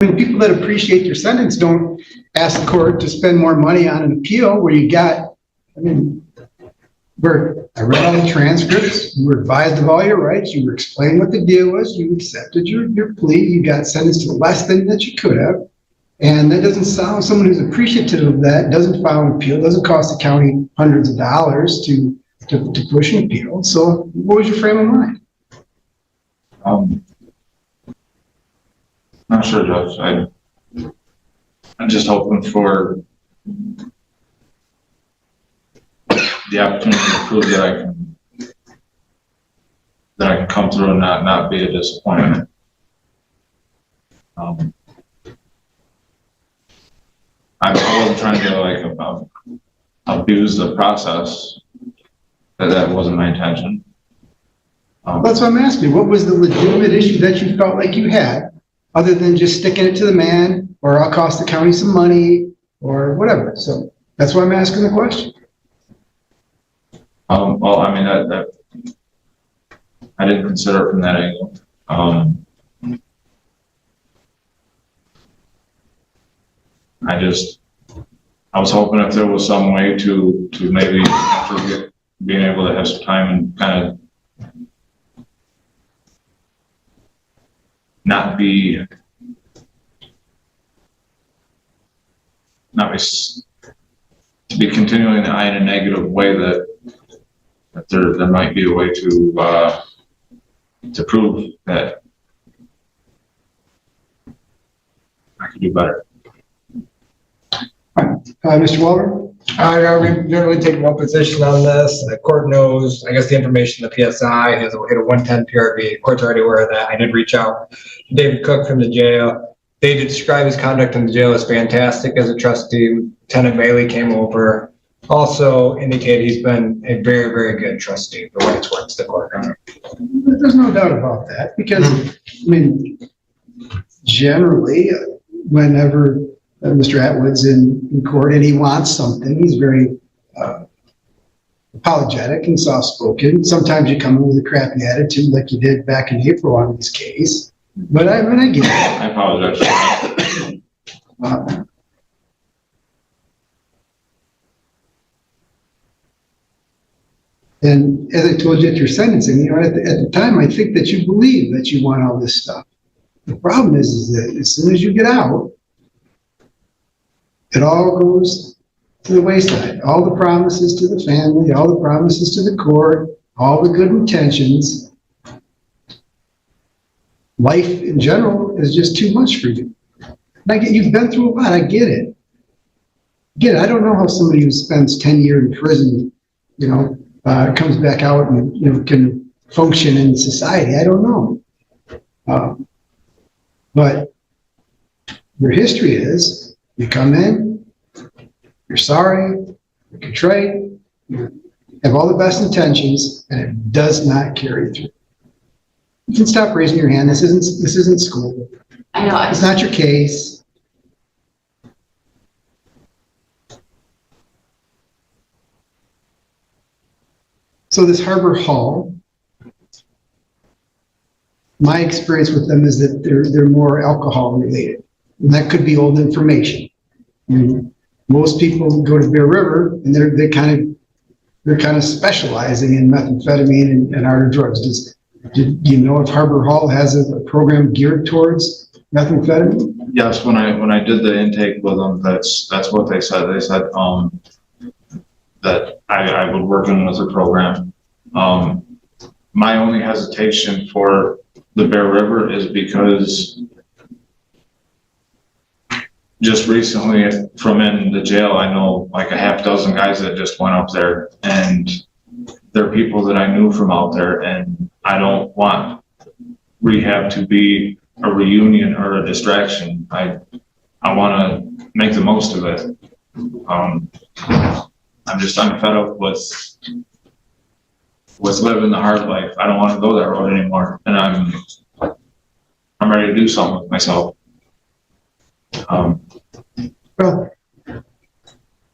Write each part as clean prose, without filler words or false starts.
I mean, people that appreciate their sentence don't ask the court to spend more money on an appeal where you got, I mean, where I read all the transcripts, you were advised of all your rights, you were explained what the deal was, you accepted your plea, you got sentenced to less than that you could have. And that doesn't sound, someone who's appreciative of that doesn't file an appeal, doesn't cost the county hundreds of dollars to push an appeal. So what was your frame of mind? Not sure, Judge. I'm just hoping for the opportunity to prove that I can come through and not be a disappointment. I wasn't trying to abuse the process. That wasn't my intention. That's what I'm asking. What was the legitimate issue that you felt like you had, other than just sticking it to the man, or I'll cost the county some money, or whatever? So that's why I'm asking the question. Well, I mean, that I didn't consider it from that angle. I was hoping if there was some way to maybe after being able to have some time and kind of not be to be continuing the eye in a negative way, that there might be a way to prove that I could do better. Mr. Waller? We generally take one position on this. The court knows, I guess, the information, the PSI has hit a 110 PRV. The court's already aware of that. I did reach out to David Cook from the jail. They did describe his conduct in the jail as fantastic as a trustee. Lieutenant Bailey came over, also indicated he's been a very, very good trustee for what it's worth to the court. There's no doubt about that, because, I mean, generally, whenever Mr. Atwood's in court and he wants something, he's very apologetic and soft-spoken. Sometimes you come in with a crappy attitude like you did back in April on this case. But I mean, I get it. I apologize. And as I told you at your sentencing, you know, at the time, I think that you believe that you want all this stuff. The problem is that as soon as you get out, it all goes to the wayside. All the promises to the family, all the promises to the court, all the good intentions. Life in general is just too much for you. And you've been through a lot. I get it. I don't know how somebody who spends 10 years in prison, you know, comes back out and, you know, can function in society. I don't know. But your history is, you come in, you're sorry, you're contrite, you have all the best intentions, and it does not carry through. You can stop raising your hand. This isn't school. I know. It's not your case. So this Harbor Hall, my experience with them is that they're more alcohol related, and that could be old information. I mean, most people go to Bear River and they're kind of specializing in methamphetamine and harder drugs. Do you know if Harbor Hall has a program geared towards methamphetamine? Yes, when I did the intake with them, that's what they said. They said that I would work in with the program. My only hesitation for the Bear River is because just recently from in the jail, I know like a half dozen guys that just went up there, and they're people that I knew from out there, and I don't want rehab to be a reunion or a distraction. I want to make the most of it. I'm fed up with living the hard life. I don't want to go that road anymore, and I'm ready to do something with myself. Well,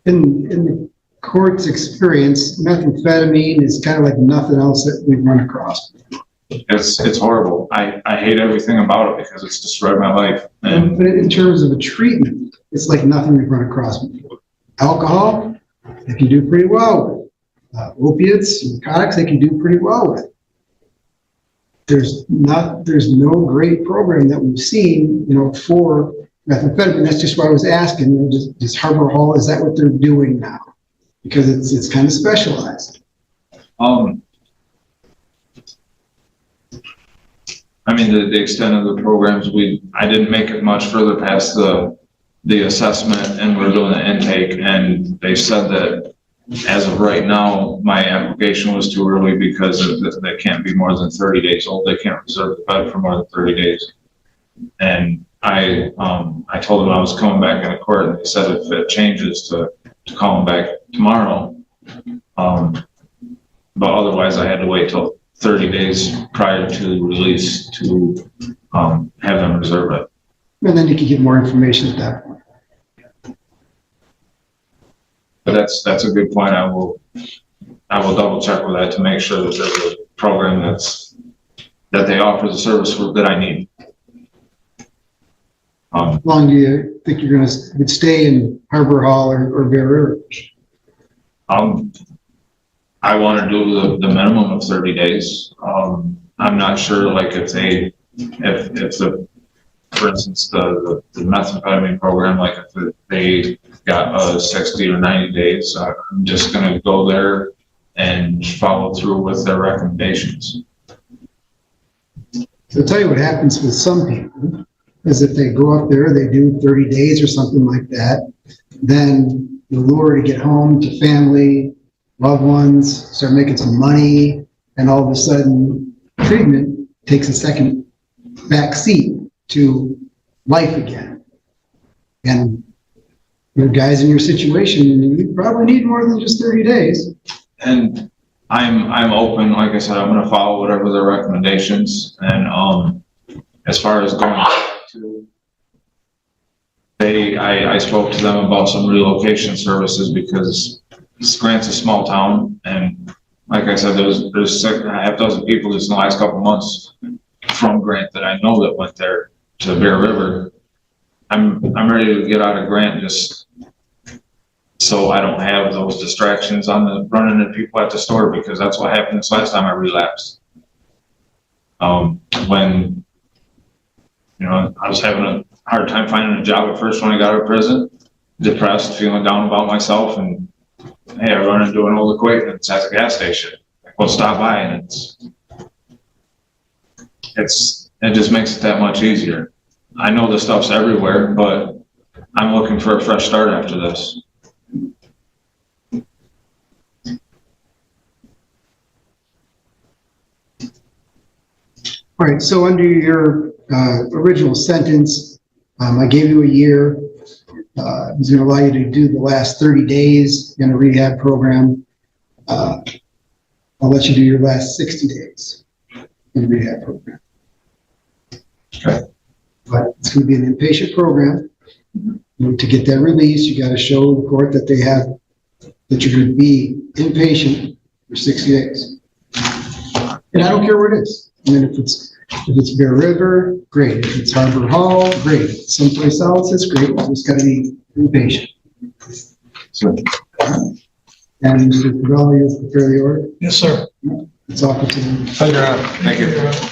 in the court's experience, methamphetamine is kind of like nothing else that we've run across. It's horrible. I hate everything about it because it's destroyed my life. And But in terms of a treatment, it's like nothing we've run across before. Alcohol, they can do pretty well with. Opiates, narcotics, they can do pretty well with. There's no great program that we've seen, for methamphetamine. That's just why I was asking, does Harbor Hall, is that what they're doing now? Because it's kind of specialized. I mean, the extent of the programs, I didn't make it much further past the assessment, and we're doing the intake, and they said that as of right now, my application was too early because they can't be more than 30 days old. They can't reserve the bed for more than 30 days. And I told them I was coming back into court, and they said if it changes to call them back tomorrow. But otherwise I had to wait till 30 days prior to release to have them reserve it. And then you can get more information at that point. But that's a good point. I will double check with that to make sure that there's a program that they offer the service that I need. How long do you think you're going to stay in Harbor Hall or Bear River? I want to do the minimum of 30 days. I'm not sure, like if for instance, the methamphetamine program, like if they got 60 or 90 days, I'm just going to go there and follow through with their recommendations. So I'll tell you what happens with some people is if they go up there, they do 30 days or something like that, then the lure to get home to family, loved ones, start making some money, and all of a sudden treatment takes a second back seat to life again. And guys in your situation, you probably need more than just 30 days. And I'm open, like I said, I'm going to follow whatever their recommendations. And as far as going to, I spoke to them about some relocation services because Grant's a small town, and like I said, there's a half dozen people just in the last couple of months from Grant that I know that went there to Bear River. I'm ready to get out of Grant just so I don't have those distractions on the running into people at the store, because that's what happened this last time I relapsed. When I was having a hard time finding a job at first when I got out of prison, depressed, feeling down about myself, and hey, I run into an old acquaintance at the gas station. We'll stop by, and it just makes it that much easier. I know this stuff's everywhere, but I'm looking for a fresh start after this. all right, so under your original sentence, I gave you a year. He's going to allow you to do the last 30 days in a rehab program. I'll let you do your last 60 days in a rehab program. Okay. But it's going to be an inpatient program. To get that release, you got to show the court that that you're going to be inpatient for 60 days. And I don't care where it is. I mean, if it's Bear River, great. If it's Harbor Hall, great. If it's someplace else, it's great. You just got to be inpatient. So, and Mr. Cavelli is the fairly order. Yes, sir. It's offered to you. Thank you.